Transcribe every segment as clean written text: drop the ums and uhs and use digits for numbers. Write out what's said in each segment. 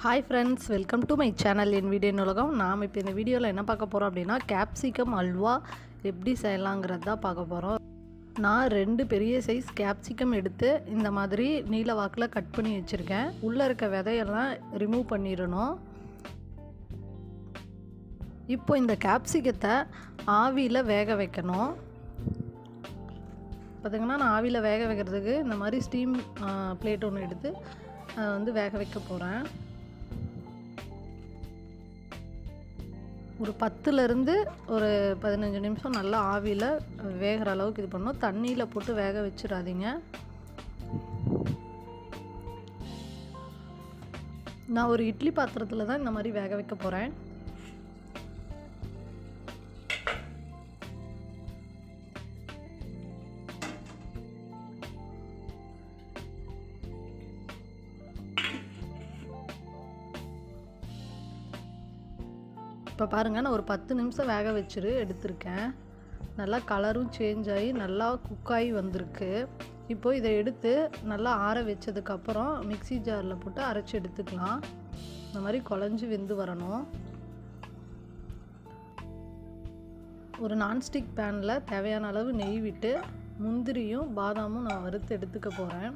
Hi friends, welcome to my channel in video நுலகம். நாம் இப்போ இந்த வீடியோவில் என்ன பார்க்க போகிறோம் அப்படின்னா கேப்சிகம் அல்வா எப்படி செய்யலாங்கிறது தான் பார்க்க போகிறோம். நான் 2 பெரிய சைஸ் கேப்சிகம் எடுத்து இந்த மாதிரி நீல வாக்கில் கட் பண்ணி வச்சுருக்கேன். உள்ளே இருக்க விதையெல்லாம் ரிமூவ் பண்ணிடணும். இப்போ இந்த கேப்சிகத்தை ஆவியில் வேக வைக்கணும். பார்த்திங்கன்னா நான் ஆவியில் வேக வைக்கிறதுக்கு இந்த மாதிரி ஸ்டீம் பிளேட் ஒன்று எடுத்து வேக வைக்க போகிறேன். ஒரு 10லேருந்து ஒரு 15 நிமிஷம் நல்லா ஆவியில் வேகிற அளவுக்கு இது பண்ணணும். தண்ணியில் போட்டு வேக வச்சிடாதீங்க. நான் ஒரு இட்லி பாத்திரத்தில் தான் இந்த மாதிரி வேக வைக்க போகிறேன். இப்போ பாருங்கள், நான் ஒரு 10 நிமிஷம் வேக வச்சுரு எடுத்திருக்கேன். நல்லா கலரும் சேஞ்ச் ஆகி நல்லா குக்காகி வந்திருக்கு. இப்போது இதை எடுத்து நல்லா ஆற வச்சதுக்கப்புறம் மிக்ஸி ஜாரில் போட்டு அரைச்சி எடுத்துக்கலாம். இந்த மாதிரி குழஞ்சி வெந்து வரணும். ஒரு நான்ஸ்டிக் பேனில் தேவையான அளவு நெய் விட்டு முந்திரியும் பாதாமும் நான் வறுத்து எடுத்துக்க போகிறேன்.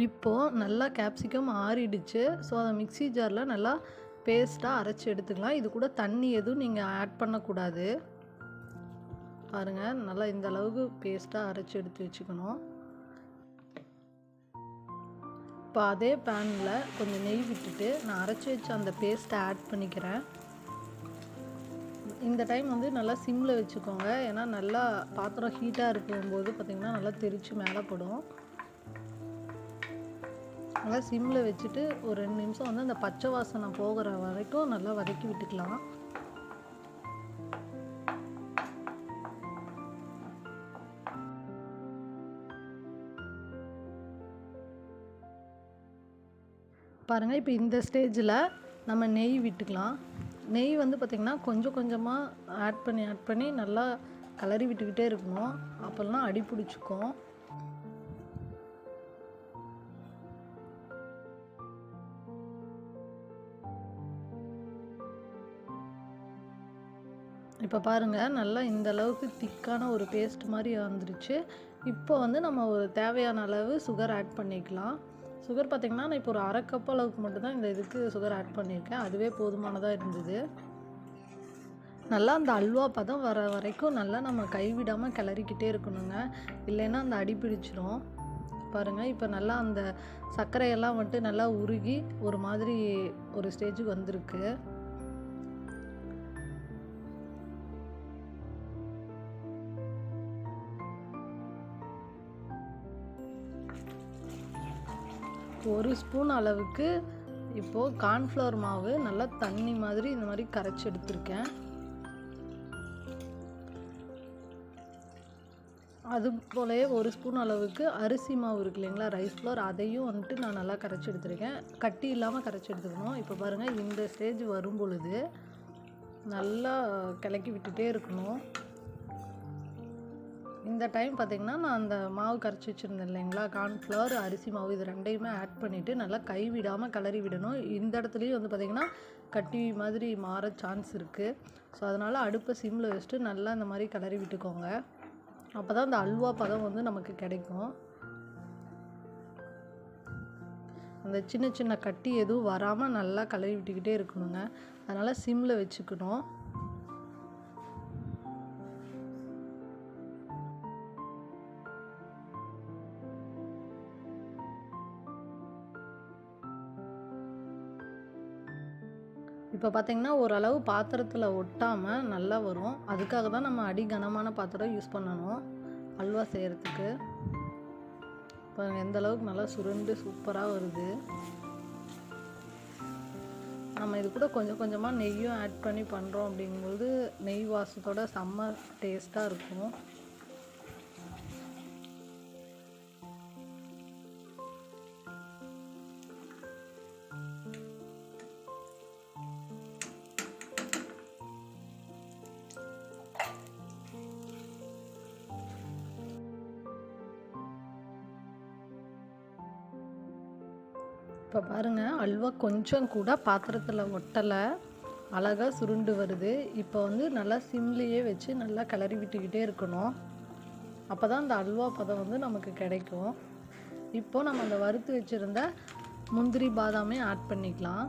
இப்போது நல்லா கேப்சிகம் ஆறிடுச்சு. ஸோ அதை மிக்ஸி ஜாரில் நல்லா பேஸ்ட்டாக அரைச்சி எடுத்துக்கலாம். இது கூட தண்ணி எதுவும் நீங்கள் ஆட் பண்ணக்கூடாது. பாருங்கள், நல்லா இந்த அளவுக்கு பேஸ்ட்டாக அரைச்சி எடுத்து வச்சுக்கணும். இப்போ அதே பேனில் கொஞ்சம் நெய் விட்டுட்டு நான் அரைச்சி வச்ச அந்த பேஸ்ட்டை ஆட் பண்ணிக்கிறேன். இந்த டைம் நல்லா சிம்மில் வச்சுக்கோங்க. ஏன்னா நல்லா பாத்திரம் ஹீட்டாக இருக்கும்போது பார்த்திங்கன்னா நல்லா தெரித்து மேலே படும். நல்லா சிம்மில் வச்சுட்டு ஒரு 2 நிமிஷம் அந்த பச்சை வாசனை போகிற வரைக்கும் நல்லா வதக்கி விட்டுக்கலாம். பாருங்கள், இப்போ இந்த ஸ்டேஜில் நம்ம நெய் விட்டுக்கலாம். நெய் பார்த்திங்கன்னா கொஞ்சம் கொஞ்சமாக ஆட் பண்ணி நல்லா கலரி விட்டுக்கிட்டே இருக்கணும். அப்போல்லாம் அடி பிடிச்சிக்கும். இப்போ பாருங்கள், நல்லா இந்த அளவுக்கு திக்கான ஒரு பேஸ்ட் மாதிரி வந்துருச்சு. இப்போ நம்ம ஒரு தேவையான அளவு சுகர் ஆட் பண்ணிக்கலாம். சுகர் பார்த்திங்கன்னா நான் இப்போ ஒரு 1/2 கப் அளவுக்கு மட்டும்தான் இந்த இதுக்கு சுகர் ஆட் பண்ணியிருக்கேன். அதுவே போதுமானதாக இருந்தது. நல்லா அந்த அல்வா பதம் வர வரைக்கும் நல்லா நம்ம கைவிடாமல் கிளறிக்கிட்டே இருக்கணுங்க. இல்லைன்னா அந்த அடி பிடிச்சிடும். பாருங்கள், இப்போ நல்லா அந்த சர்க்கரையெல்லாம் நல்லா உருகி ஒரு மாதிரி ஒரு ஸ்டேஜுக்கு வந்திருக்கு. ஒரு ஸ்பூன் அளவுக்கு இப்போது கார்ன்ஃப்ளவர் மாவு நல்லா தண்ணி மாதிரி இந்த மாதிரி கரைச்சி எடுத்திருக்கேன். அது போலவே ஒரு ஸ்பூன் அளவுக்கு அரிசி மாவு இருக்கு இல்லைங்களா, ரைஸ் ஃப்ளோர், அதையும் நான் நல்லா கரைச்சி எடுத்துருக்கேன். கட்டி இல்லாமல் கரைச்சி எடுத்துக்கணும். இப்போ பாருங்கள், இந்த ஸ்டேஜ் வரும் பொழுது நல்லா கிளக்கி விட்டுட்டே இருக்கணும். இந்த டைம் பார்த்திங்கன்னா நான் அந்த மாவு கரைச்சி வச்சுருந்தேன் இல்லைங்களா, கார்ன்ஃப்ளவர் அரிசி மாவு, இது 2யுமே ஆட் பண்ணிவிட்டு நல்லா கைவிடாமல் கிளறி விடணும். இந்த இடத்துலையும் பார்த்திங்கன்னா கட்டி மாதிரி மாற சான்ஸ் இருக்குது. ஸோ அதனால் அடுப்பை சிம்மில் வச்சுட்டு நல்லா இந்த மாதிரி கிளறி விட்டுக்கோங்க. அப்போ தான் அந்த அல்வா பதம் நமக்கு கிடைக்கும். அந்த சின்ன சின்ன கட்டி எதுவும் வராமல் நல்லா கிளறி விட்டுக்கிட்டே இருக்கணுங்க. அதனால் சிம்மில் வச்சுக்கணும். இப்போ பார்த்திங்கன்னா ஓரளவு பாத்திரத்தில் ஒட்டாமல் நல்லா வரும். அதுக்காக தான் நம்ம அடி கனமான பாத்திரம் யூஸ் பண்ணணும் அல்வா செய்கிறதுக்கு. இப்போ எந்த அளவுக்கு நல்லா சுருண்டு சூப்பராக வருது. நம்ம இது கூட கொஞ்சம் கொஞ்சமாக நெய்யும் ஆட் பண்ணி பண்ணுறோம் அப்படிங்கும்போது நெய் வாசத்தோட செம்ம டேஸ்ட்டாக இருக்கும். இப்போ பாருங்கள், அல்வா கொஞ்சம் கூட பாத்திரத்தில் ஒட்டலை, அழகாக சுருண்டு வருது. இப்போ வந்து நல்லா சிம்லேயே வச்சு நல்லா கிளறி விட்டுக்கிட்டே இருக்கணும். அப்போ தான் அந்த அல்வா பதம் வந்து நமக்கு கிடைக்கும். இப்போது நம்ம அந்த வறுத்து வச்சுருந்த முந்திரி பாதாமே ஆட் பண்ணிக்கலாம்.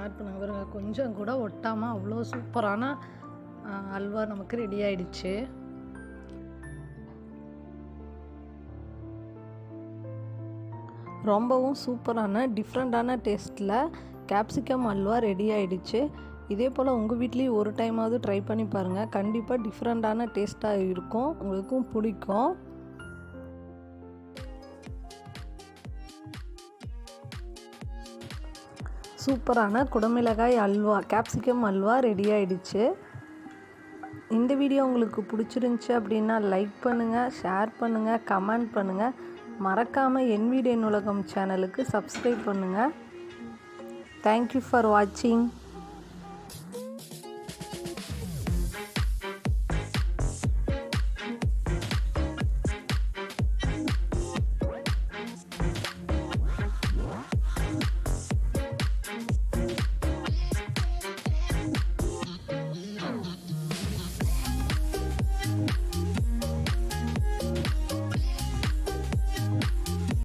ஆட் பண்ண பாருங்க, கொஞ்சம் கூட ஒட்டாமல் அவ்வளோ சூப்பரான அல்வா நமக்கு ரெடி ஆயிடுச்சு. ரொம்பவும் சூப்பரான டிஃப்ரெண்ட்டான டேஸ்ட்டில் கேப்சிகம் அல்வா ரெடி ஆகிடுச்சு. இதே போல் உங்கள் வீட்லேயும் ஒரு டைமாவது ட்ரை பண்ணி பாருங்கள். கண்டிப்பாக டிஃப்ரெண்ட்டான டேஸ்ட்டாக இருக்கும், உங்களுக்கும் பிடிக்கும். சூப்பரான குடமிளகாய் அல்வா, கேப்சிகம் அல்வா ரெடி ஆகிடுச்சு. இந்த வீடியோ உங்களுக்கு பிடிச்சிருந்துச்சி அப்படின்னா லைக் பண்ணுங்கள், ஷேர் பண்ணுங்கள், கமெண்ட் பண்ணுங்கள். மறக்காமல் என் வீடு என் உலகம் சேனலுக்கு சப்ஸ்கிரைப் பண்ணுங்கள். தேங்க்யூ ஃபார் வாட்சிங்.